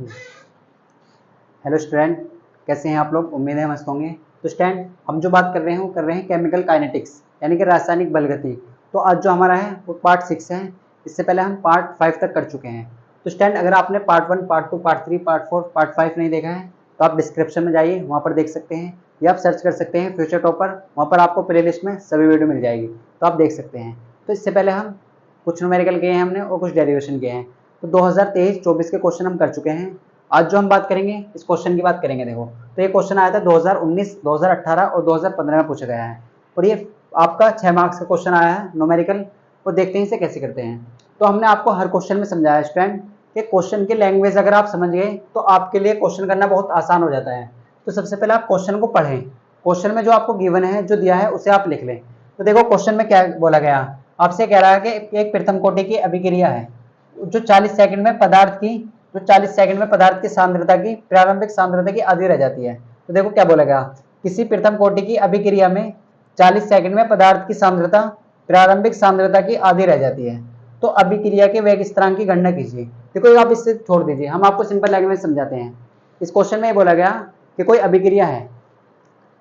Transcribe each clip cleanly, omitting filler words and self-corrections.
Hello student, कैसे हैं आप लोग। उम्मीद है मस्त होंगे। तो स्टूडेंट, हम जो बात कर रहे हैं वो कर रहे हैं केमिकल काइनेटिक्स यानी कि रासायनिक बलगति। तो आज जो हमारा है वो पार्ट 6 है। इससे पहले हम पार्ट 5 तक कर चुके हैं। तो स्टूडेंट, अगर आपने part 1, part 2, part 3, part 4, part 5 नहीं देखा है तो आप डिस्क्रिप्शन में जाइए, वहाँ पर देख सकते हैं, या आप सर्च कर सकते हैं फ्यूचर टॉपर, वहाँ पर आपको प्ले लिस्ट में सभी वीडियो मिल जाएगी, तो आप देख सकते हैं। तो इससे पहले हम कुछ न्यूमेरिकल किए हैं हमने और कुछ डेरिवेशन किए हैं। तो 2023-24 के क्वेश्चन हम कर चुके हैं। आज जो हम बात करेंगे इस क्वेश्चन की बात करेंगे। देखो, तो ये क्वेश्चन आया था 2019, 2018 और 2015 में पूछा गया है, और ये आपका 6 मार्क्स का क्वेश्चन आया है न्यूमेरिकल। और देखते हैं इसे कैसे करते हैं। तो हमने आपको हर क्वेश्चन में समझाया स्टूडेंट कि क्वेश्चन की लैंग्वेज अगर आप समझ गए तो आपके लिए क्वेश्चन करना बहुत आसान हो जाता है। तो सबसे पहले आप क्वेश्चन को पढ़ें। क्वेश्चन में जो आपको गिवन है, जो दिया है, उसे आप लिख लें। तो देखो क्वेश्चन में क्या बोला गया, आपसे कह रहा है कि एक प्रथम कोटि की अभिक्रिया है जो 40 सेकंड में पदार्थ की सांद्रता की प्रारंभिक सांद्रता की आधी रह जाती है। तो देखो क्या बोला गया, किसी प्रथम कोटि की अभिक्रिया में 40 सेकंड में पदार्थ की सांद्रता प्रारंभिक सांद्रता की आधी रह जाती है। तो अभिक्रिया के वेग स्थिरांक की गणना कीजिए। देखो आप इससे छोड़ दीजिए, हम आपको सिंपल लैंग्वेज में समझाते हैं। इस क्वेश्चन में बोला गया कि कोई अभिक्रिया है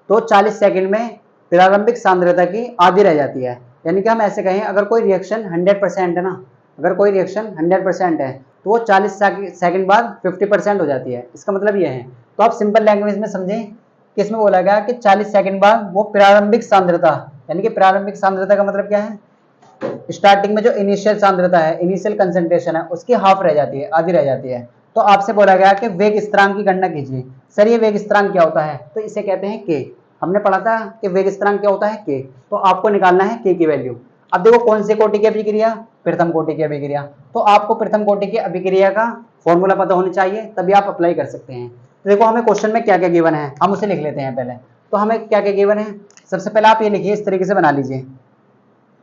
तो 40 सेकंड में प्रारंभिक सांद्रता की आधी रह जाती है। यानी कि हम ऐसे कहें, अगर कोई रिएक्शन 100% है ना, अगर कोई रिएक्शन 100% है तो वो 40 सेकंड बाद 50% हो जाती है। इसका मतलब ये है। तो आप सिंपल लैंग्वेज में समझें कि इसमें बोला गया कि 40 सेकंड बाद वो प्रारंभिक सांद्रता, यानी कि प्रारंभिक सांद्रता का मतलब क्या है, स्टार्टिंग में जो इनिशियल सांद्रता है, इनिशियल कंसंट्रेशन है, उसकी हाफ रह जाती है, आधी रह जाती है। तो आपसे बोला गया कि वेग स्थिरांक की गणना कीजिए। सर ये वेग स्थिरांक क्या होता है, तो इसे कहते हैं के। हमने पढ़ा था कि वेग स्थिरांक क्या होता है, के। तो आपको निकालना है के की वैल्यू। अब देखो कौन सी कोटि की अभिक्रिया, प्रथम कोटि की अभिक्रिया। तो आपको प्रथम कोटि की अभिक्रिया का फॉर्मूला पता होना चाहिए, तभी आप अप्लाई कर सकते हैं। तो देखो हमें क्वेश्चन में क्या क्या गिवन है, हम उसे लिख लेते हैं पहले। तो हमें क्या क्या गिवन है, सबसे पहले आप ये लिखिए, इस तरीके से बना लीजिए।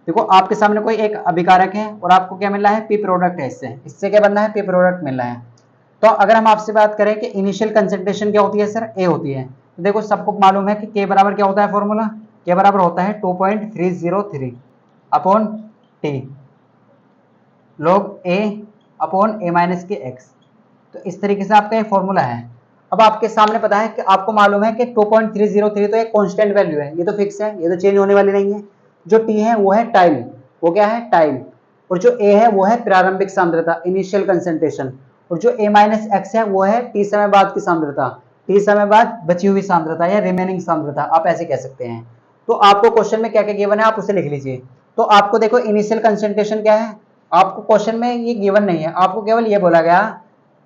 देखो आपके सामने कोई एक अभिकारक है और आपको क्या मिल रहा है, पी प्रोडक्ट है। इससे क्या बनना है, पी प्रोडक्ट मिल रहा है। तो अगर हम आपसे बात करें कि इनिशियल कंसंट्रेशन क्या होती है, सर ए होती है। तो देखो सबको मालूम है कि के बराबर क्या होता है फॉर्मूला, के बराबर होता है 2.303 अपॉन टी लॉग ए अपॉन ए माइनस के एक्स। तो इस तरीके से आपका ये फॉर्मूला है। अब आपके सामने पता है कि आपको मालूम है कि 2.303 तो एक कांस्टेंट वैल्यू है, ये तो फिक्स है, ये तो चेंज होने वाली नहीं है। जो टी है वो है टाइम, वो क्या है, टाइम। और जो ए है वो है प्रारंभिक सांद्रता, इनिशियल कंसंट्रेशन। और जो ए माइनस एक्स है वो है टी समय बाद की सांद्रता, टी समय बाद बची हुई सांद्रता या रिमेनिंग सांद्रता, आप ऐसे कह सकते हैं। तो आपको क्वेश्चन में क्या क्या गिवन है आप उसे लिख लीजिए। तो आपको देखो इनिशियल कंसंट्रेशन क्या है, आपको क्वेश्चन में ये गिवन नहीं है, आपको केवल ये बोला गया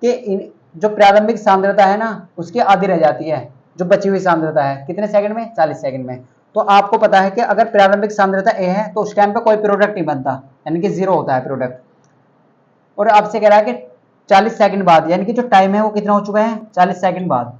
कि जो प्रारंभिक सांद्रता है ना उसकी आधी रह जाती है, जो बची हुई सांद्रता है, कितने सेकंड में, 40 सेकंड में। तो आपको पता है कि अगर प्रारंभिक सांद्रता ए है तो उस टाइम पे कोई प्रोडक्ट नहीं बनता, यानी कि जीरो होता है प्रोडक्ट। और आपसे कह रहा है कि 40 सेकंड बाद, यानी कि जो टाइम है वो कितना हो चुका है, 40 सेकंड बाद।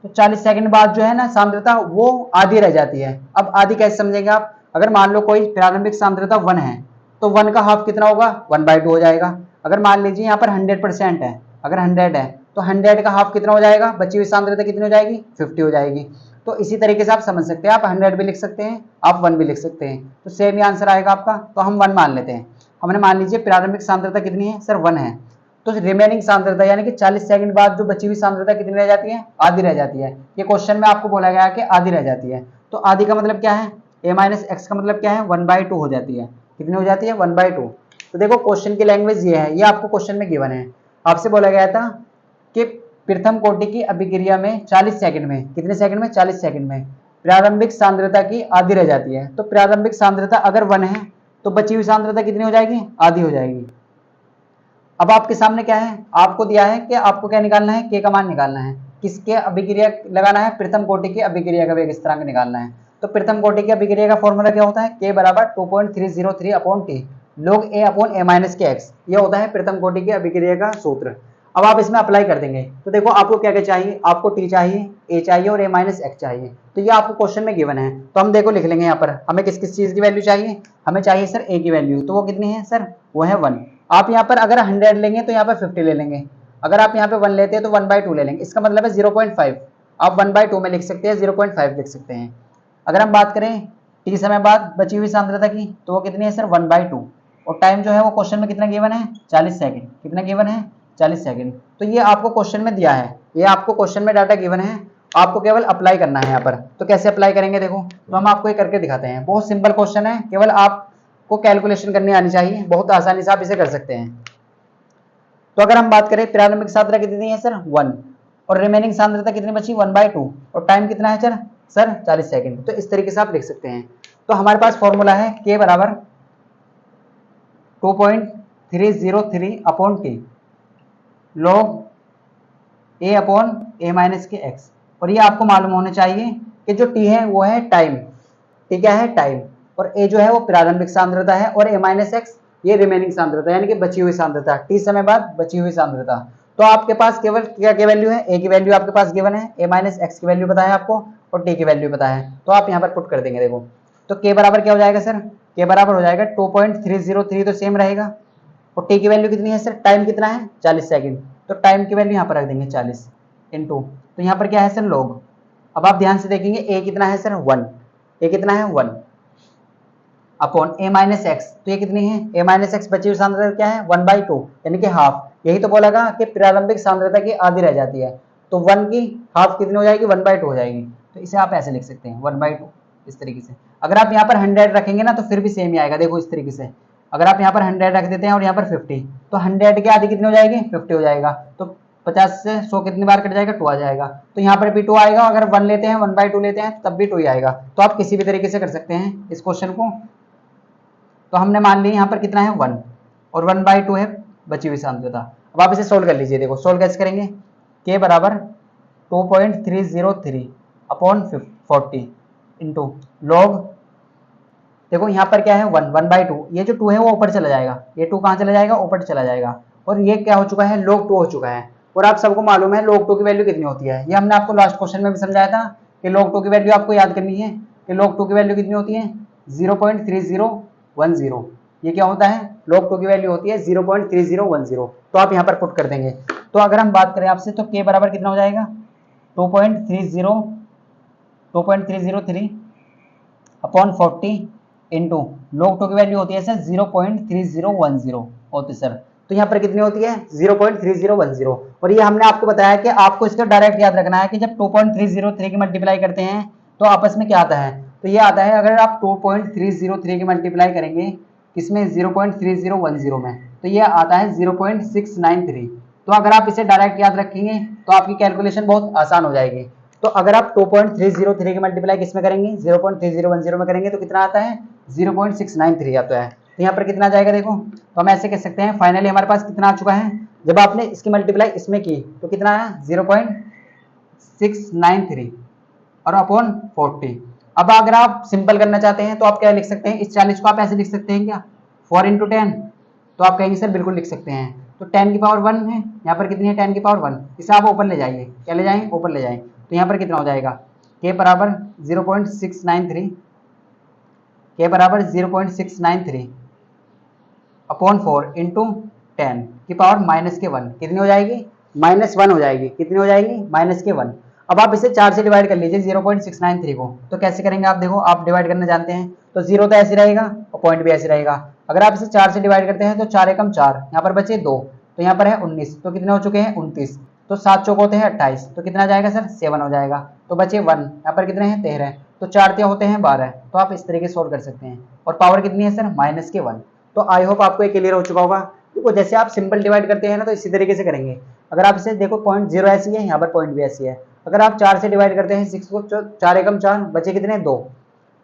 तो 40 सेकंड बाद जो है ना सांद्रता वो आधी रह जाती है। अब आधी कैसे समझेंगे आप, अगर मान लो कोई प्रारंभिक सांद्रता 1 है तो 1 का हाफ कितना होगा, 1/2 हो जाएगा। अगर मान लीजिए यहाँ पर 100% है, अगर 100 है तो 100 का हाफ कितना हो जाएगा, बची हुई सांद्रता कितनी हो जाएगी, 50 हो जाएगी। तो इसी तरीके से आप समझ सकते हैं, आप 100 भी लिख सकते हैं, आप 1 भी लिख सकते हैं, तो सेम ही आंसर आएगा आपका। तो हम 1 मान लेते हैं। हमने मान लीजिए प्रारंभिक सांद्रता कितनी है, सर 1 है। तो रिमेनिंग सांद्रता यानी कि 40 सेकंड बाद जो बची हुई सांद्रता कितनी रह जाती है, आधी रह जाती है। ये क्वेश्चन में आपको बोला गया है कि आधी रह जाती है। तो आधी का मतलब क्या है, a माइनस एक्स का मतलब क्या है, 1/2 हो जाती है। कितनी हो जाती है, 1/2। तो देखो क्वेश्चन की लैंग्वेज ये है, ये आपको क्वेश्चन में गिवन है। आपसे बोला गया था कि प्रथम कोटि की अभिक्रिया में 40 सेकंड में, कितने सेकंड में, 40 सेकंड में प्रारंभिक सांद्रता की आधी रह जाती है। तो प्रारंभिक सांद्रता अगर 1 है तो बची हुई सांद्रता कितनी हो जाएगी, आधी हो जाएगी। अब आपके सामने क्या है, आपको दिया है कि आपको क्या निकालना है, के का मान निकालना है। किसके अभिक्रिया लगाना है, प्रथम कोटि की अभिक्रिया का वेग स्थिरांक निकालना है। तो प्रथम कोटि की अभिक्रिया का फॉर्मूला क्या होता है, के बराबर 2.303 अपॉन टी log ए अपॉन ए माइनस के एक्स। ये होता है प्रथम कोटि की अभिक्रिया का सूत्र। अब आप इसमें अप्लाई कर देंगे। तो देखो आपको क्या क्या चाहिए, आपको टी चाहिए, ए चाहिए और ए माइनस एक्स चाहिए। तो ये आपको क्वेश्चन में गिवन है। तो हम देखो लिख लेंगे यहाँ पर, हमें किस किस चीज की वैल्यू चाहिए, हमें चाहिए सर ए की वैल्यू। तो वो कितनी है सर, वो है 1। आप यहाँ पर अगर 100 लेंगे तो यहाँ पर 50 ले लेंगे। अगर आप यहाँ पे 1 लेते हैं तो 1/2 ले लेंगे। इसका मतलब है 0.5। आप 1/2 में लिख सकते हैं, 0.5 लिख सकते हैं। अगर हम बात करें टी समय बाद बची हुई सांद्रता की, तो वो कितनी है सर, 1/2। और टाइम जो है वो क्वेश्चन में कितना गिवन है, 40 सेकंड। कितना गिवन है, 40 सेकंड। तो ये आपको क्वेश्चन में दिया है, ये आपको क्वेश्चन में डाटा गिवन है, आपको केवल अप्लाई करना है यहाँ पर। तो कैसे अप्लाई करेंगे देखो, तो हम आपको ये करके दिखाते हैं। बहुत सिंपल क्वेश्चन है, केवल आपको कैलकुलेशन करनी आनी चाहिए, बहुत आसानी से आप इसे कर सकते हैं। तो अगर हम बात करें प्रारंभिक सांद्रता कितनी है सर 1, और रिमेनिंग सांद्रता कितनी बची 1/2, और टाइम कितना है सर 40 सेकंड। तो इस तरीके से आप लिख सकते हैं। तो हमारे पास फॉर्मूला है k बराबर 2.303 upon T log a upon a minus के x। और ये आपको मालूम होना चाहिए कि जो t है वो है टाइम, t क्या है टाइम, और a जो है वो प्रारंभिक सांद्रता है, और a माइनस x ये रिमेनिंग सांद्रता यानी कि बची हुई सांद्रता, t समय बाद बची हुई सांद्रता। तो आपके पास केवल क्या की वैल्यू है, a की वैल्यू आपके पास गिवन है, a माइनस x की वैल्यू पता है आपको, और t की वैल्यू पता है। तो आप यहाँ पर पुट कर देंगे देखो। तो k बराबर क्या हो जाएगा सर, k बराबर हो जाएगा 2.303, तो सेम रहेगा, और t की वैल्यू कितनी है सर, टाइम कितना है 40 सेकंड। तो टाइम की वैल्यू यहाँ पर रख देंगे 40 इंटू, तो यहाँ पर क्या है सर लॉग। अब आप ध्यान से देखेंगे a कितना है सर 1, a कितना है 1 अपॉन a माइनस एक्स, तो ये कितनी है a माइनस एक्स बची हुई सांद्रता क्या है 1/2 यानी कि हाफ। यही तो बोलेगा कि प्रारंभिक सांद्रता की आधी रह जाती है, तो 1 की हाफ कितनी हो जाएगी 1/2 हो जाएगी। तो इसे आप ऐसे लिख सकते हैं 1/2 इस तरीके से। अगर आप यहाँ पर 100 रखेंगे ना तो फिर भी सेम ही आएगा, देखो इस तरीके से। अगर आप यहाँ पर 100 रख देते हैं और यहाँ पर 50, तो 100 की आधी कितनी हो जाएगी 50 हो जाएगा। तो 50 से 100 कितनी बार कट जाएगा 2 आ जाएगा, तो यहाँ पर भी 2 आएगा। अगर 1 लेते हैं 1/2 लेते हैं तब भी 2 ही आएगा। तो आप किसी भी तरीके से कर सकते हैं इस क्वेश्चन को। तो हमने मान लिया यहाँ पर कितना है 1, और 1/2 है बची हुई सांद्रता। अब आप इसे सोल्व कर लीजिए, देखो सोल्व कैसे करेंगे। k बराबर 2.303 अपॉन 40 इंटू लॉग, देखो यहाँ पर क्या है 1/2, ये जो 2 है वो ऊपर चला जाएगा, ये 2 कहाँ चला जाएगा ऊपर चला जाएगा, और ये क्या हो चुका है log 2 हो चुका है। और आप सबको मालूम है log 2 की वैल्यू कितनी होती है, ये हमने आपको लास्ट क्वेश्चन में भी समझाया था कि log 2 की वैल्यू आपको याद करनी है कि log 2 की वैल्यू कितनी होती है 0.3010। ये क्या होता है log 2 की वैल्यू होती है 0.3010। तो आप यहाँ पर पुट कर देंगे। तो अगर हम बात करें आपसे तो k बराबर कितना हो जाएगा 2.303 अपॉन 40 इंटू log 2 की वैल्यू होती है सर 0.3010 होती सर। तो यहाँ पर कितनी होती है 0.3010। और ये हमने आपको बताया कि आपको इसका डायरेक्ट याद रखना है कि जब 2.303 की मल्टीप्लाई करते हैं तो आपस में क्या आता है, तो ये आता है अगर आप 2.303 की मल्टीप्लाई करेंगे किसमें 0.3010 में, तो ये आता है 0.693। तो अगर आप इसे डायरेक्ट याद रखेंगे तो आपकी कैलकुलेशन बहुत आसान हो जाएगी। तो अगर आप 2.303 की मल्टीप्लाई किसमें करेंगे 0.3010 में करेंगे तो कितना आता है 0.693 आता है। तो यहाँ पर कितना आ जाएगा देखो, तो हम ऐसे कह सकते हैं फाइनली हमारे पास कितना आ चुका है, जब आपने इसकी मल्टीप्लाई इसमें की तो कितना आया 0.693 और अपॉन 40। अब अगर आप सिंपल करना चाहते हैं तो आप क्या लिख सकते हैं, इस 40 को आप ऐसे लिख सकते हैं क्या 4 × 10, तो आप कहेंगे सर बिल्कुल लिख सकते हैं। तो 10 की पावर 1 है, यहाँ पर कितनी है 10 की पावर 1, इसे आप ऊपर ले जाइए, क्या ले जाएं ऊपर ले जाएं। तो यहाँ पर कितना हो जाएगा k बराबर 0.693, k बराबर 0.693 अपॉन 4 इंटू 10 की पावर -1 कितनी हो जाएगी -1 हो जाएगी, कितनी हो जाएगी -1। अब आप इसे 4 से डिवाइड कर लीजिए 0.693 को, तो कैसे करेंगे आप देखो, आप डिवाइड करना जानते हैं तो 0 तो ऐसे रहेगा और पॉइंट भी ऐसे रहेगा। अगर आप इसे 4 से डिवाइड करते हैं तो 4 एकम 4, यहाँ पर बचे 2, तो यहाँ पर है 19, तो कितने हो चुके हैं 29, तो 7 चौक होते हैं 28, तो कितना जाएगा सर 7 हो जाएगा, तो बचे 1, यहाँ पर कितने हैं 13, तो 4 3 होते हैं 12। तो आप इस तरीके से सोल्व कर सकते हैं। और पावर कितनी है सर -1। तो आई होप आपको ये क्लियर हो चुका होगा। देखो जैसे आप सिंपल डिवाइड करते हैं ना तो इसी तरीके से करेंगे। अगर आप इसे देखो पॉइंट 0 ऐसी है, यहाँ पर पॉइंट भी ऐसी है। अगर आप 4 से डिवाइड करते हैं 6 को, 4 एकम 4, बचे कितने 2,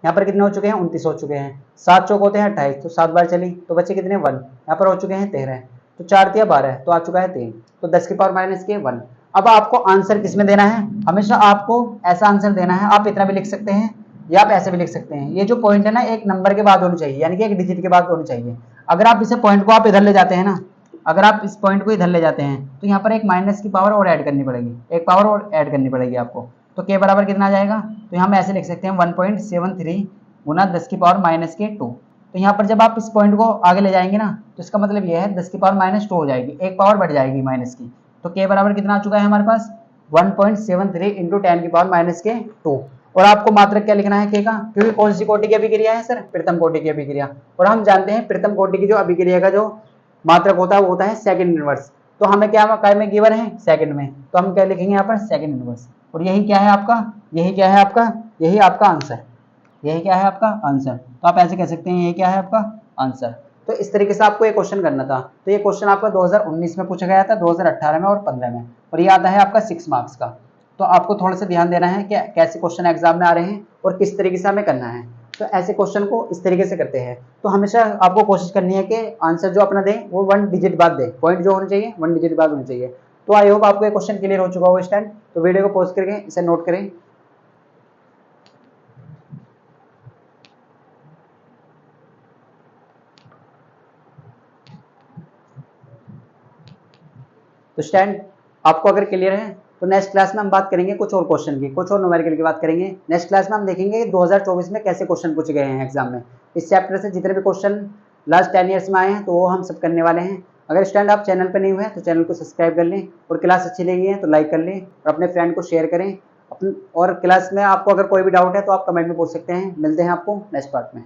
यहाँ पर कितने हो चुके हैं 29 हो चुके हैं। 7 चौक होते हैं 28, तो 7 बार चली, तो बचे कितने 1, यहाँ पर हो चुके हैं 13, तो 4 3 12, तो आ चुका है 3, तो 10 की पावर -1। अब आपको आंसर किस में देना है, हमेशा आपको ऐसा आंसर देना है, आप इतना भी लिख सकते हैं या आप ऐसे भी लिख सकते हैं। ये जो पॉइंट है ना एक नंबर के बाद होनी चाहिए, यानी कि एक डिजिट के बाद होनी चाहिए। अगर आप इसे पॉइंट को आप इधर ले जाते हैं ना, अगर आप इस पॉइंट को इधर ले जाते हैं तो यहाँ पर एक माइनस की पावर और ऐड करनी पड़ेगी, एक पावर और ऐड करनी पड़ेगी आपको। तो k बराबर कितना आ जाएगा, तो यहाँ हम ऐसे लिख सकते हैं 1.73 गुना 10 की पावर -2। तो यहाँ पर जब आप इस पॉइंट को आगे ले जाएंगे ना तो इसका मतलब यह है 10 की पावर -2 हो जाएगी, एक पावर बढ़ जाएगी माइनस की। तो k बराबर कितना आ चुका है हमारे पास 1.73 इंटू 10 की पावर -2। और आपको मात्रक क्या लिखना है k का, क्योंकि कौन सी कोटि की अभिक्रिया है सर, प्रथम कोटि की अभिक्रिया। और हम जानते हैं प्रथम कोटि की जो अभिक्रिया का जो मात्रक होता है वो होता है सेकंड इनवर्स। तो हमें क्या में गिवन है, सेकंड में, तो हम क्या लिखेंगे यहाँ पर सेकंड इनवर्स। और यही क्या है आपका, यही क्या है आपका, यही आपका आंसर, यही क्या है आपका आंसर। तो आप ऐसे कह सकते हैं यही क्या है आपका आंसर। तो इस तरीके से आपको ये क्वेश्चन करना था। तो ये क्वेश्चन आपका 2019 में पूछा गया था, 2018 में और 15 में, और ये आता है आपका 6 मार्क्स का। तो आपको थोड़ा सा ध्यान देना है कि कैसे क्वेश्चन एग्जाम में आ रहे हैं और किस तरीके से हमें करना है। तो ऐसे क्वेश्चन को इस तरीके से करते हैं। तो हमेशा आपको कोशिश करनी है कि आंसर जो अपना दें वो 1 डिजिट बाद दें, पॉइंट जो होने चाहिए 1 डिजिट बाद होने चाहिए। तो आई होप आपको ये क्वेश्चन क्लियर हो चुका होगा इस टाइम। तो वीडियो को पॉज करके इसे नोट करें। तो स्टैंड आपको अगर क्लियर है तो नेक्स्ट क्लास में हम बात करेंगे कुछ और क्वेश्चन की, कुछ और न्यूमेरिकल की बात करेंगे। नेक्स्ट क्लास में हम देखेंगे 2024 में कैसे क्वेश्चन पूछे गए हैं एग्जाम में। इस चैप्टर से जितने भी क्वेश्चन लास्ट 10 ईयर्स में आए हैं तो वो हम सब करने वाले हैं। अगर स्टैंड आप चैनल पर नहीं हुए हैं तो चैनल को सब्सक्राइब कर लें, और क्लास अच्छी लगी है तो लाइक कर लें और अपने फ्रेंड को शेयर करें। और क्लास में आपको अगर कोई भी डाउट है तो आप कमेंट में पूछ सकते हैं। मिलते हैं आपको नेक्स्ट पार्ट में।